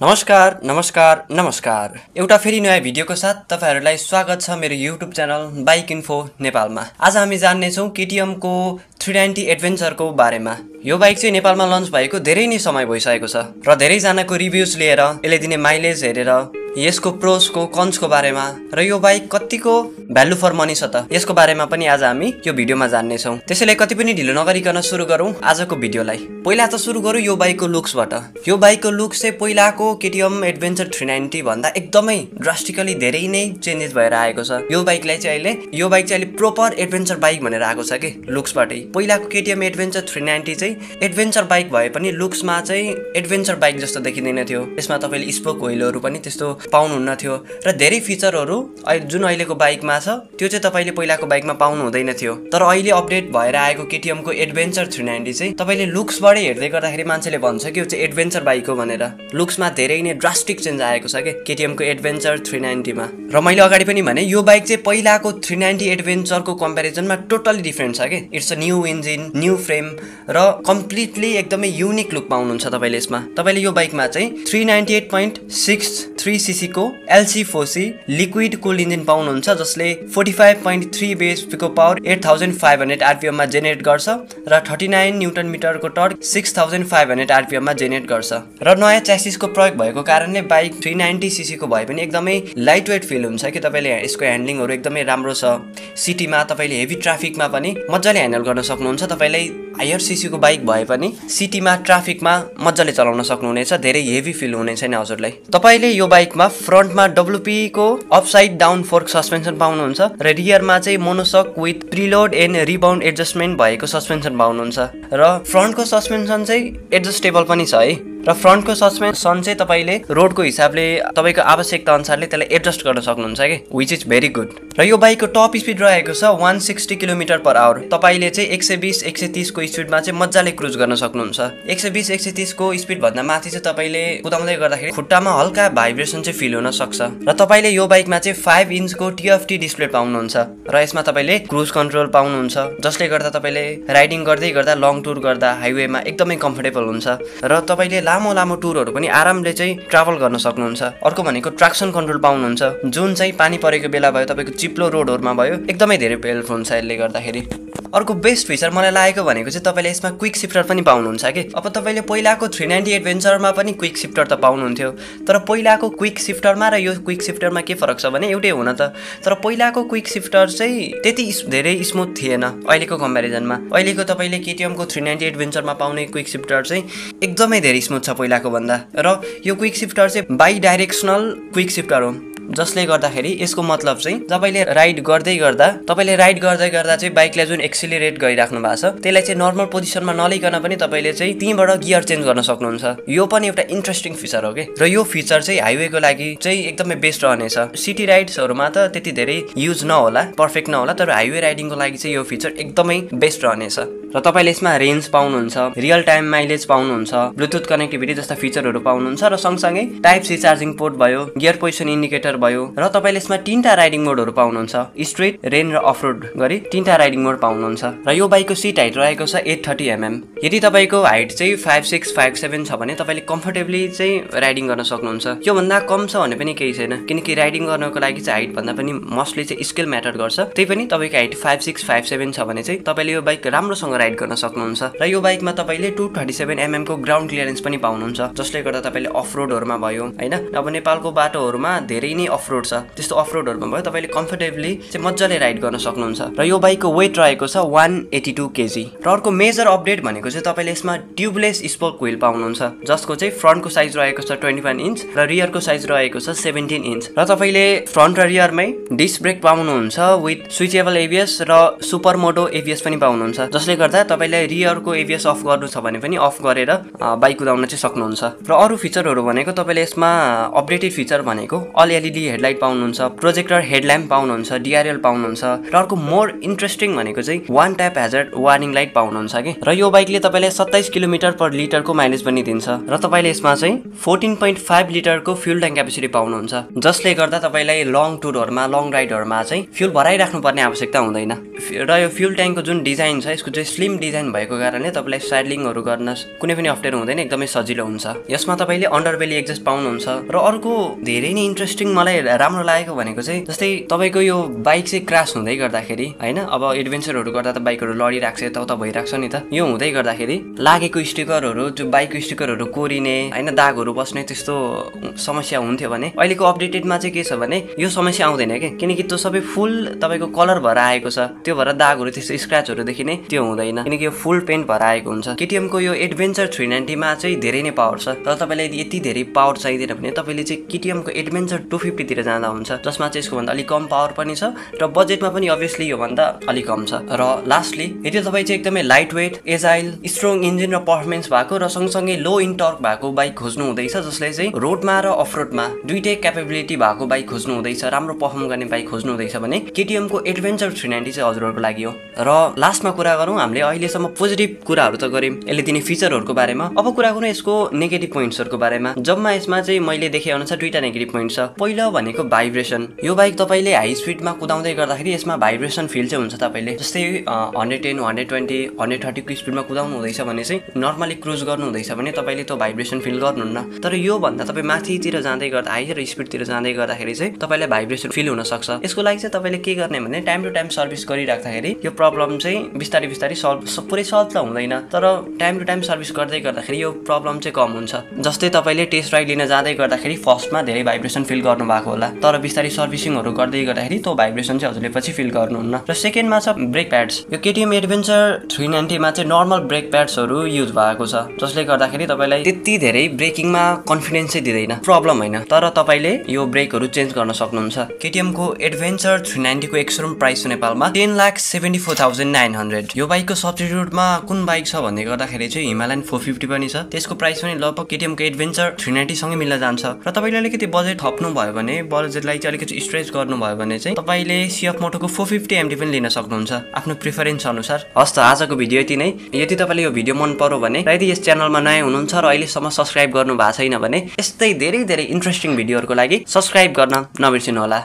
नमस्कार नमस्कार नमस्कार एउटा फेरि नयाँ भिडियोको साथ तपाईहरुलाई स्वागत छ मेरो YouTube च्यानल बाइक इन्फो नेपालमा। आज हामी जान्ने छौं KTM को 390 एडभेन्चरको बारेमा। यो बाइक चाहिँ नेपालमा लन्च भएको धेरै नै समय भइसकेको छ र धेरै जनाको रिभ्युज लिएर यसले दिने माइलेज हेरेर यसको प्रोस को कन्स को बारेमा र यो बाइक कतिको भ्यालु फर मनी छ त यसको बारेमा पनि आज हामी यो भिडियोमा जान्ने छौं। त्यसैले कति पनि ढिलो नगरिकन सुरु गरौं आजको भिडियोलाई। पहिला त सुरु गरौं यो बाइकको लुक्सबाट। यो बाइकको लुक्स चाहिँ पहिलाको KTM एडभेन्चर 390 भन्दा एकदमै ड्रास्टिकली धेरै नै चेन्जेस भएर आएको छ। यो बाइक चाहिँ अहिले प्रोपर एडभेन्चर बाइक भनेर आएको छ के लुक्सबाटै। पहिलाको KTM एडभेन्चर 390 चाहिँ एडभेन्चर बाइक भए पनि लुक्समा चाहिँ एडभेन्चर बाइक जस्तो देखिँदैन थियो। त्यसमा तपाईले स्पोक व्हीलहरु पनि त्यस्तो पाउनुहुन्न थियो र धेरै फिचरहरु जुन अहिलेको बाइकमा छ त्यो चाहिँ तपाईले पहिलाको बाइकमा पाउनु हुँदैन थियो। तर अहिले अपडेट भएर आएको KTM को एडभेन्चर 390 चाहिँ तपाईले लुक्सबाटै हेर्दै गर्दाखेरि मान्छेले भन्छ कि यो चाहिँ एडभेन्चर बाइक हो भनेर। लुक्समा धेरै नै ड्रास्टिक चेन्ज आएको छ के KTM को एडभेन्चर 390 मा। र मैले अगाडि पनि भने यो बाइक चाहिँ पहिलाको 390 एडभेन्चर को कम्पेरिजनमा टोटली डिफरेन्ट छ के। It's a new engine, new frame र कम्प्लिटली एकदमै युनिक लुक पाउनुहुन्छ तपाईले यसमा। तपाईले यो बाइकमा चाहिँ 398.63 सीसी को LC4C लिक्विड कुल्ड इन्जिन पाउनुहुन्छ जसले 45.3 bhp को पावर 8500 rpm मा जेनेरेट गर्छ र 39 न्युटन मिटर को टर्क 6500 rpm मा जेनेरेट गर्छ। र नयाँ च्यासिस को प्रयोग भएको कारणले बाइक 390 सीसी को भए पनि एकदमै लाइट वेट फिल हुन्छ कि तपाईले यसको ह्यान्डलिङहरु एकदमै राम्रो छ। सिटीमा तपाईले हेभी ट्राफिकमा पनि मज्जाले ह्यान्डल गर्न सक्नुहुन्छ। तपाईले हायर सीसी को बाइक भए पनि सिटीमा ट्राफिकमा मज्जाले चलाउन सक्नुहुनेछ, धेरै हेभी फिल हुने छैन हजुरलाई। तपाईले यो बाइकमा फ्रन्टमा WP को अपसाइड डाउन फोर्क सस्पेन्सन पाउनुहुन्छ र रियरमा चाहिँ monoshock with preload and rebound adjustment भएको सस्पेन्सन पाउनुहुन्छ र फ्रन्टको सस्पेन्सन चाहिँ एडजस्टेबल पनि छ है। र फ्रन्टको सस्पेन्सन चाहिँ तपाईले रोडको हिसाबले तपाईको आवश्यकता अनुसारले त्यसलाई एडजस्ट गर्न सक्नुहुन्छ के, व्हिच इज भेरी गुड। र यो बाइकको टप स्पिड रहेको छ 160 km/h। तपाईले चाहिँ 120 130 को स्पिडमा चाहिँ मज्जाले क्रुज गर्न सक्नुहुन्छ। 120 130 को स्पिड भन्दा माथि चाहिँ तपाईले कुदाउँदै गर्दाखेरि खुट्टामा हल्का भाइब्रेसन चाहिँ फिल हुन सक्छ। र तपाईले यो बाइकमा चाहिँ 5 इन्च को TFT डिस्प्ले पाउनुहुन्छ र यसमा तपाईले क्रुज कन्ट्रोल पाउनुहुन्छ जसले गर्दा तपाईले राइडिङ गर्दै गर्दा लङ टुर गर्दा हाइवेमा एकदमै कम्फर्टेबल हुन्छ र तपाईले लामो टुरहरु पनि आरामले चाहिँ ट्राभल गर्न सक्नुहुन्छ। अर्को भनेको ट्र्याक्सन कन्ट्रोल पाउनुहुन्छ जुन चाहिँ पानी परेको बेला भयो तपाईको चिप्लो रोडहरुमा भयो एकदमै धेरै हेल्प हुन्छ यसले गर्दाखेरि। अर्को बेस्ट फिचर मलाई लागेको भनेको चाहिँ तपाईले यसमा क्विक शिफ्टर पनि पाउनुहुन्छ के। अब तपाईले पहिलाको 390 एडभेन्चरमा पनि क्विक शिफ्टर त पाउनुहुन्थ्यो, तर पहिलाको क्विक शिफ्टरमा र यो क्विक शिफ्टरमा के फरक छ भने एउटै हुन त, तर पहिलाको क्विक शिफ्टर चाहिँ त्यति धेरै स्मुथ थिएन अहिलेको कम्पेरिजनमा। अहिलेको तपाईले KTM को 390 एडभेन्चरमा पाउने क्विक शिफ्टर चाहिँ एकदमै धेरै स्मुथ छ पहिलाको भन्दा। र यो क्विक शिफ्टर चाहिँ बाइ डाइरेक्सनल क्विक शिफ्टर हो जसले गर्दाखेरि यसको मतलब चाहिँ तपाईले राइड गर्दै गर्दा चाहिँ बाइकले जुन एक्सिलरेट गरिराख्नु भएको छ त्यसलाई चाहिँ नर्मल पोजिसनमा नलिकन पनि तपाईले चाहिँ त्यहीबाट गियर चेन्ज गर्न सक्नुहुन्छ। यो पनि एउटा इन्ट्रेस्टिङ फिचर हो के। र यो फिचर चाहिँ हाइवेको लागि चाहिँ एकदमै बेस्ट रहनेछ। सिटी राइड्सहरुमा त त्यति धेरै युज नहोला, पर्फेक्ट नहोला, तर हाइवे राइडिङको लागि चाहिँ यो फिचर एकदमै बेस्ट रहनेछ। र तपाईले यसमा रेन्ज पाउनुहुन्छ, रियल टाइम माइलेज पाउनुहुन्छ, ब्लुटुथ कनेक्टिभिटी जस्ता फिचरहरु पाउनुहुन्छ र सँगसँगै टाइप सी चार्जिङ पोर्ट भयो, गियर पोजिसन इन्डिकेटर भयो र तपाईले यसमा तीनटा राइडिङ मोडहरु पाउनुहुन्छ, स्ट्रेट, रेन र अफरोड गरी तीनटा राइडिङ मोड पाउनुहुन्छ। र यो बाइकको सीट हाइट रहेको छ 830 mm। यदि तपाईको हाइट चाहिँ 56 57 छ भने तपाईले कम्फर्टेबली चाहिँ राइडिङ गर्न सक्नुहुन्छ। यो भन्दा कम छ भने पनि केही छैन किनकि राइडिङ गर्नको लागि चाहिँ हाइट भन्दा पनि मोस्टली चाहिँ स्किल म्याटर गर्छ। त्यही पनि तपाईको हाइट 56 57 छ भने चाहिँ तपाईले यो बाइक राम्रोसँग राइड गर्न सक्नुहुन्छ। र यो बाइकमा तपाईले 237 mm को ग्राउन्ड क्लियरेन्स पनि पाउनुहुन्छ जसले गर्दा तपाईले अफरोडहरुमा भयो हैन, अब नेपालको बाटोहरुमा धेरै नै अफरोड छ, त्यस्तो अफरोडहरुमा भयो तपाईले कम्फर्टेबली चाहिँ मज्जाले राइड गर्न सक्नुहुन्छ। र यो बाइकको वेट रहेको छ 182 kg। र अर्को मेजर अपडेट भनेको चाहिँ तपाईले यसमा ट्युबलेस स्पोक व्हील पाउनुहुन्छ जसको चाहिँ फ्रन्टको साइज रहेको छ 21 इन्च र रियरको साइज रहेको छ 17 इन्च। र तपाईले फ्रन्ट र रियरमै डिस्क ब्रेक पाउनुहुन्छ विथ स्विचेबल ABS र सुपर मोटो ABS पनि पाउनुहुन्छ जसले गर्दा तपाईले रियरको ABS अफ गर्नु छ भने पनि अफ गरेर बाइक कुदाउन चाहिँ सक्नुहुन्छ। र अरु फिचरहरु भनेको तपाईले यसमा अपडेटेड फिचर भनेको अल LED हेडलाइट पाउनुहुन्छ, प्रोजेक्टर हेडल्याम्प पाउनुहुन्छ, DRL पाउनुहुन्छ र अर्को मोर इन्ट्रेस्टिङ भनेको चाहिँ one tap hazard warning light पाउनुहुन्छ के। र यो बाइकले तपाईले 27 km/l को माइलेज पनि दिन्छ र तपाईले यसमा चाहिँ 14.5 लिटर को फ्युल ट्याङ्क क्यापेसिटी पाउनुहुन्छ जसले गर्दा तपाईलाई लङ टुरहरुमा लङ राइडहरुमा चाहिँ फ्युल भराइराख्नु पर्ने आवश्यकता हुँदैन। र यो फ्युल ट्याङ्कको जुन डिजाइन छ यसको चाहिँ स्लिम डिजाइन भएको कारणले तपाईलाई साइडलिङहरु गर्न कुनै पनि अप्ठ्यारो हुँदैन, एकदमै सजिलो हुन्छ। यसमा तपाईले अन्डरबेली एक्जस्ट पाउनुहुन्छ र अर्को धेरै नै इन्ट्रेस्टिङ मलाई राम्रो लागेको भनेको चाहिँ जस्तै तपाईको यो बाइक चाहिँ क्रास हुँदै गर्दाखेरि हैन, अब एडभेन्चरहरु गर्दा त बाइकहरु लडिराख्छ, यताउता भइराख्छ नि त। यो हुँदै गर्दाखेरि लागेको स्टिकरहरु, जो बाइकको स्टिकरहरु कोरिने हैन, दागहरु बस्ने त्यस्तो समस्या हुन्थ्यो भने अहिलेको अपडेटेडमा चाहिँ के छ भने यो समस्या आउँदैन के, किनकि त्यो सबै फुल तपाईको कलर भएर आएको छ। त्यो भएर दागहरु त्यस्तो स्क्रैचहरु देखिने त्यो हुँदैन, किनकि यो फुल पेन्ट भएर आएको हुन्छ। केटीएम को यो एडभेन्चर 390 मा चाहिँ धेरै नै पावर छ। तर तपाईलाई यति धेरै पावर चाहिदैन भने तपाईले चाहिँ केटीएम को एडभेन्चर 250 तिर जाँदा हुन्छ, जसमा चाहिँ यसको भन्दा अलि कम पावर पनि छ र बजेटमा पनि अभियसली यो भन्दा अलि कम छ। र लास्टली यदि तपाई चाहिँ एकदमै lightweight, agile, strong engine र परफर्मेन्स भएको र सँगसँगै लो इन टर्क भएको बाइक खोज्नु हुँदैछ, जसले चाहिँ रोडमा र अफरोडमा दुईटै क्यापेबिलिटी भएको बाइक खोज्नु हुँदैछ, राम्रो परफर्म गर्ने बाइक खोज्नु हुँदैछ भने केटीएम को एडभेन्चर 390 चाहिँ हजुरहरुको लागि हो। र लास्टमा कुरा गरौँ, हामीले अहिलेसम्म पोजिटिभ कुराहरु त गर्यौं यसले दिने फिचरहरुको बारेमा। अब कुरा गरौँ यसको नेगेटिभ पोइन्ट्सहरुको बारेमा। जम्मा यसमा चाहिँ मैले देखे अनुसार दुईटा नेगेटिभ पोइन्ट छ। पहिलो भनेको भाइब्रेसन। यो बाइक तपाईले हाई स्पिडमा कुदाउँदै गर्दाखेरि यसमा भाइब्रेसन फिल चाहिँ हुन्छ। तपाईले जस्तै 110, 120, 130 को स्पिडमा कुदाउनु हुँदैछ भने चाहिँ नर्मली क्रुज गर्नु हुँदैछ भने तपाईले त्यो भाइब्रेसन फिल गर्नुहुन्न। तर यो भन्दा तपाई माथितिर जाँदै गर्दा, हाई र स्पिडतिर जाँदै गर्दाखेरि चाहिँ तपाईलाई भाइब्रेसन फिल हुन सक्छ। यसको लागि चाहिँ तपाईले के गर्ने भने टाइम टु टाइम सर्भिस गरिराख्दाखेरि यो प्रब्लम चाहिँ बिस्तारै बिस्तारै पुरै सल्भ त हुँदैन, तर टाइम टु टाइम सर्भिस गर्दै गर्दाखेरि यो प्रब्लम चाहिँ कम हुन्छ। जस्तै तपाईले टेस्ट राइड लिन जाँदै गर्दाखेरि फर्स्टमा धेरै भाइब्रेसन फिल गर्नु भएको होला, तर बिस्तारै सर्भिसिङहरु गर्दै गर्दाखेरि त्यो भाइब्रेसन चाहिँ हजुरले पछि फिल गर्नुहुन्न। र सेकेन्डमा छ ब्रेक प्याड्स। यो केटीएम एडभेन्चर 390 मा चाहिँ नर्मल ब्रेक प्याड्सहरु युज भएको छ, जसले गर्दाखेरि तपाईलाई त्यति धेरै ब्रेकिङमा कन्फिडेन्स चाहिँ दिदैन, प्रब्लम हैन। तर तपाईले यो ब्रेकहरु चेन्ज गर्न सक्नुहुन्छ। केटीएम को एडभेन्चर 390 को एक्सरूम प्राइस छ नेपालमा 10,74,900। यो बाइकको सब्स्टिट्युटमा कुन बाइक छ भन्ने गर्दाखेरि चाहिँ हिमालयन 450 पनि छ। त्यसको प्राइस पनि लगभग केटीएम को एडभेन्चर 390 सँगै मिल्न जान्छ। र तपाईले अलिकति बजेट थप्नु भयो भने, बजेटलाई चाहिँ अलिकति स्ट्रेच गर्नु भयो भने चाहिँ तपाईले सिएफ मोटोको 450 MD पनि लिन सक्नुहुन्छ आफ्नो प्रिफरेन्स अनुसार। हस् त, आजको भिडियो यति नै। यदि तपाईले यो भिडियो मन पर्यो भने र यदि यस च्यानलमा नयाँ हुनुहुन्छ र अहिलेसम्म सब्स्क्राइब गर्नु भएको छैन भने यस्तै धेरै धेरै इन्ट्रेस्टिङ भिडियोहरुको लागि सब्स्क्राइब गर्न नबिर्सिनु होला।